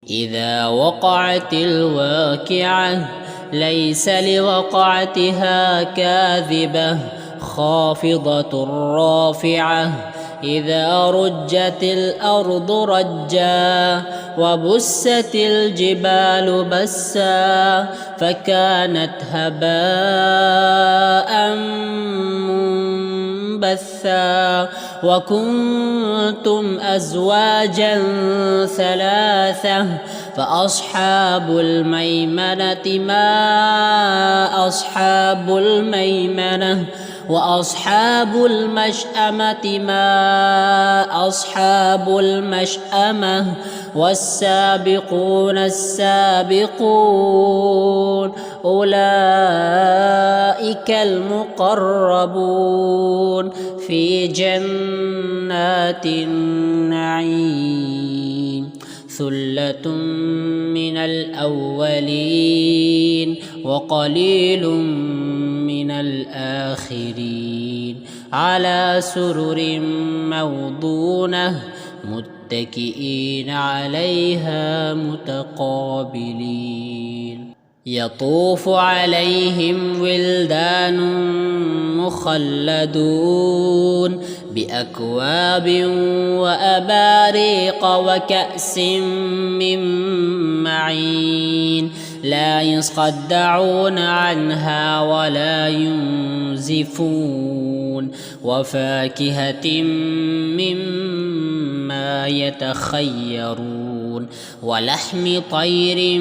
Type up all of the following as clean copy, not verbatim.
إذا وقعت الواقعة ليس لوقعتها كاذبة خافضة رافعة إذا رجت الأرض رجا وبست الجبال بسا فكانت هباء منبثا وكنتم أزواجا ثلاثة فأصحاب الميمنة ما أصحاب الميمنة وأصحاب المشأمة ما أصحاب المشأمة والسابقون السابقون أولئك المقربون في جنات النعيم ثلة من الأولين وقليل من الآخرين على سرر موضونة متكئين عليها متقابلين يطوف عليهم ولدان مخلدون بأكواب وأباريق وكأس من معين لا يصدعون عنها ولا ينزفون وفاكهة مما يتخيرون ولحم طير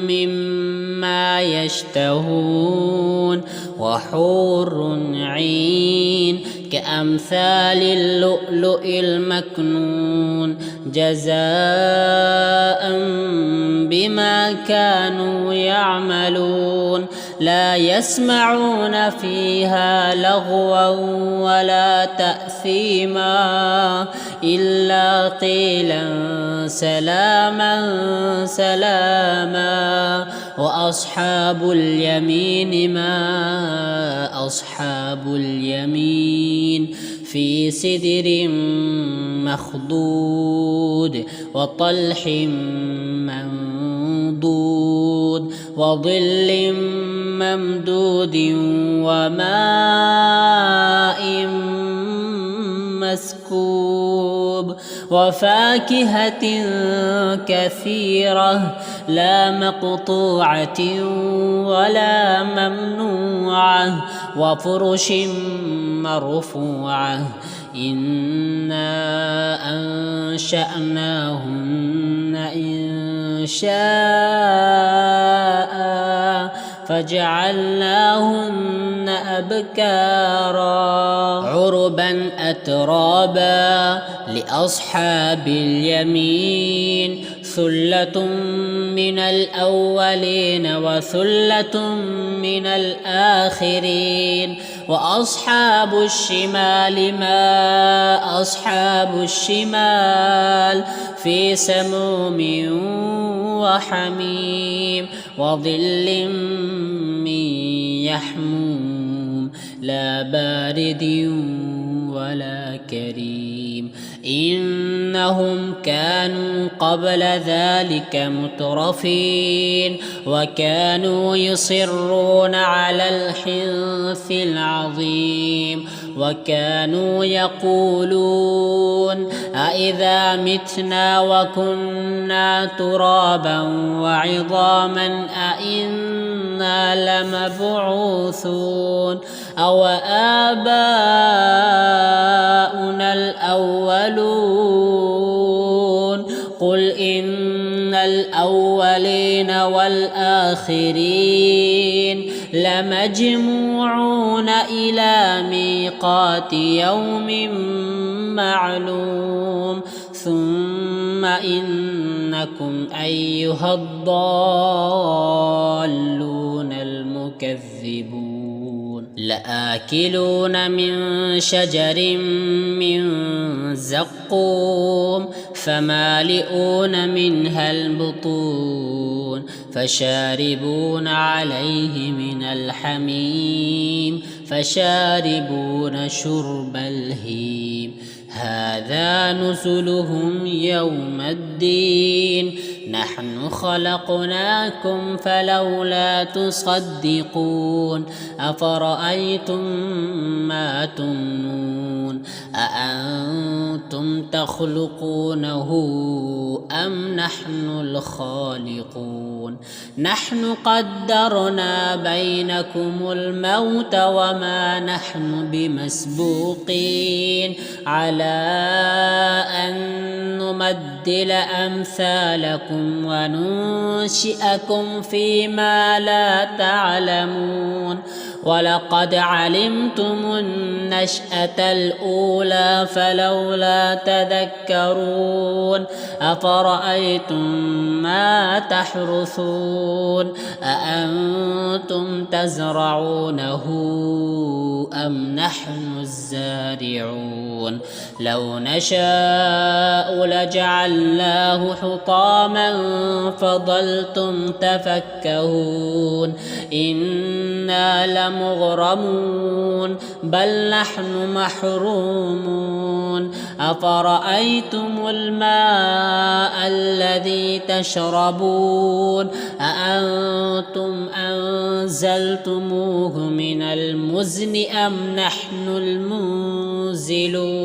مما يشتهون وحور عين كأمثال اللؤلؤ المكنون جزاء بما كانوا يعملون لا يسمعون فيها لغوا ولا تأثيما إلا قيلا سلاما سلاما وأصحاب اليمين ما أصحاب اليمين في سدر مخضود وطلح منضود وظل ممدود وماء مسكوب وفاكهة كثيرة لا مقطوعة ولا ممنوعة وفرش مرفوعة إنا أنشأناهن إنشاء فجعلناهن أبكارا عربا أترابا لأصحاب اليمين ثلة من الأولين وثلة من الآخرين وأصحاب الشمال ما أصحاب الشمال في سموم وحميم وظل من يحموم لا بارد ولا كريم إنهم كانوا قبل ذلك مترفين وكانوا يصرون على الحنث العظيم وكانوا يقولون أإذا متنا وكنا ترابا وعظاما أإنا لمبعوثون أو آباؤنا الأولون قل إن الأولين والآخرين لمجموعون إلى ميقات يوم معلوم ثم إنكم أيها الضالون المكذبون لآكلون من شجر من زقوم فمالئون منها البطون فشاربون عليه من الحميم فشاربون شرب الهيم هذا نزلهم يوم الدين نحن خلقناكم فلولا تصدقون أفرأيتم ما تمنون أأنتم تخلقونه أم نحن الخالقون نحن قدرنا بينكم الموت وما نحن بمسبوقين على أن نمدل أمثالكم وننشئكم فيما لا تعلمون ولقد علمتم النشأة الأولى فلولا تذكرون أفرأيتم ما تحرثون أأنتم تزرعونه أم نحن الزارعون لو نشاء لجعلناه حطاما فظلتم تفكهون إنا لمغرمون بل نحن محرومون أفرأيتم الماء الذي تشربون أأنتم أنزلتموه من المزن أم نحن المنزلون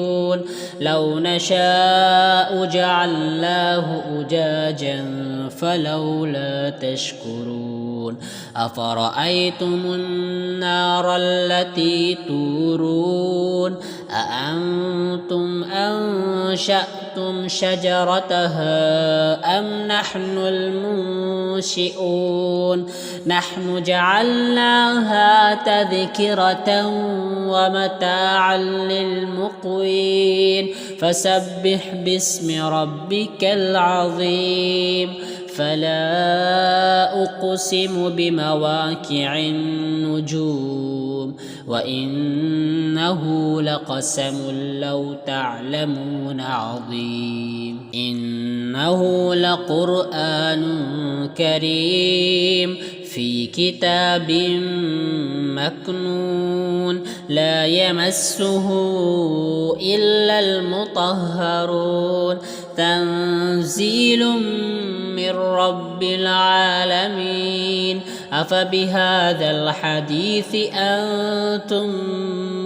لو نشاء جعلناه أجاجا فلولا تشكرون أفرأيتم النار التي تورون أأنتم أنشأتم شجرتها أم نحن المنشئون نحن جعلناها تذكرة ومتاعا للمقوين فسبح باسم ربك العظيم فلا أقسم بمواقع النجوم وإنه لقسم لو تعلمون عظيم إنه لقرآن كريم في كتاب مكنون لا يمسه إلا المطهرون تنزيل من رب العالمين أفبهذا الحديث أنتم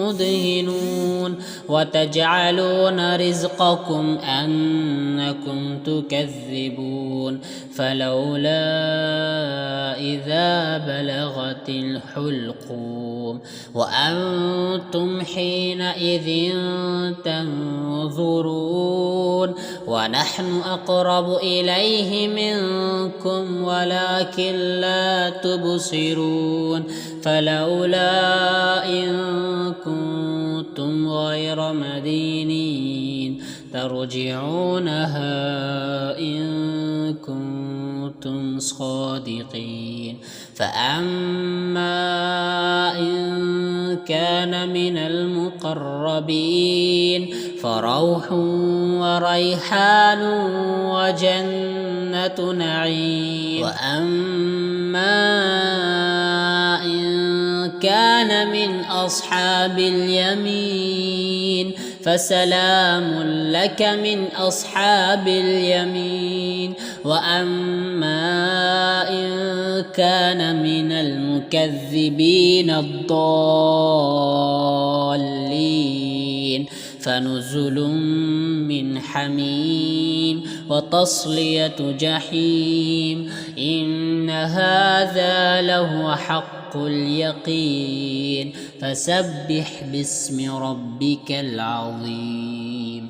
مدهنون وتجعلون رزقكم أنكم تكذبون فلولا إذا بلغت الحلقوم وأنتم حينئذ تنظرون ونحن أقرب إليه منكم ولكن لا تبصرون فلولا إن كنتم غير مدينين ترجعونها إن كنتم صادقين فأما إن كان من المقربين فروح وريحان وجنة نعيم وأما إن كان من أصحاب اليمين فسلام لك من أصحاب اليمين وأما إن كان من المكذبين الضالين فنزل من حميم وتصلية جحيم إن هذا لهو حق اليقين فسبح باسم ربك العظيم.